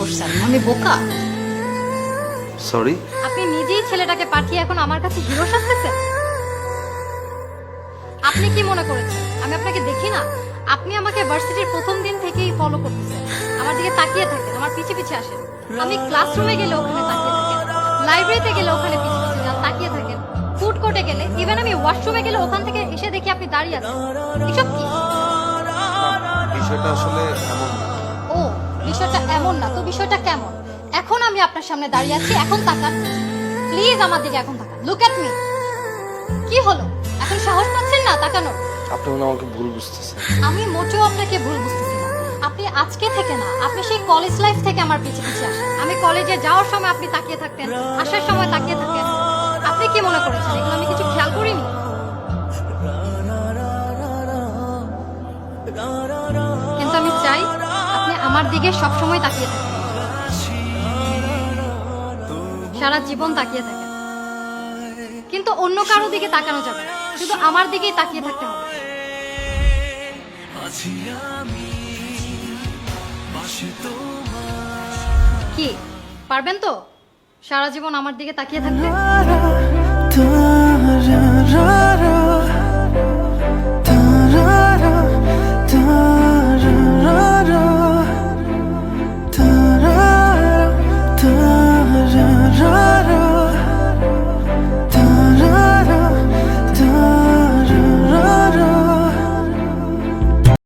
করছেন? আমি বোকা? সরি। আপনি নিজেই ছেলেটাকে পাঠিয়ে এখন আমার কাছে হিরো সাজতেছেন। আপনি কি মনে করেছেন আমি আপনাকে দেখি না? আপনি আমাকে ভার্সিটির প্রথম দিন থেকেই ফলো করতেছেন, আমার দিকে তাকিয়ে থাকেন, আমার পিছে পিছে আসেন। আমি ক্লাসরুমে গেলে ওখানে তাকিয়ে থাকেন, লাইব্রেরিতে গেলে ওখানে পিছে পিছে যান, তাকিয়ে থাকেন, ফুড কোর্টে গেলে, ইভেন আমি ওয়াশরুমে গেলে ওখান থেকে এসে দেখি আপনি দাঁড়িয়ে আছেন। এসব কি? বিষয়টা আসলে এমন না। ও, বিষয়টা এমন না তো বিষয়টা কেমন? এখন আমি আপনার সামনে দাঁড়িয়ে আছি, এখন তাকান প্লিজ, আমার দিকে এখন তাকান। Look at me. কি হলো, এখন সাহস পাচ্ছেন না তাকানোর? আপনি মনে হয় আমাকে ভুল বুঝতেছেন। আমি মোটেও আপনাকে ভুল বুঝতেছি না। আপনি আজকে থেকে না, আপনি সেই কলেজ লাইফ থেকে আমার পিছে পিছে আসেন। আমি কলেজে যাওয়ার সময় আপনি তাকিয়ে থাকতেন, আসার সময় তাকিয়ে থাকতেন। আপনি কি মনে করেছেন এগুলো আমি কিছু খেয়াল করিনি? কিন্তু আমি চাই আপনি আমার দিকে সবসময় তাকিয়ে থাকেন, সারা জীবন তাকিয়ে থাকেন। কিন্তু অন্য কারো দিকে তাকানো যাবে না, শুধু আমার দিকেই তাকিয়ে থাকতে হবে। কি পারবেন তো সারা জীবন আমার দিকে তাকিয়ে থাকতে?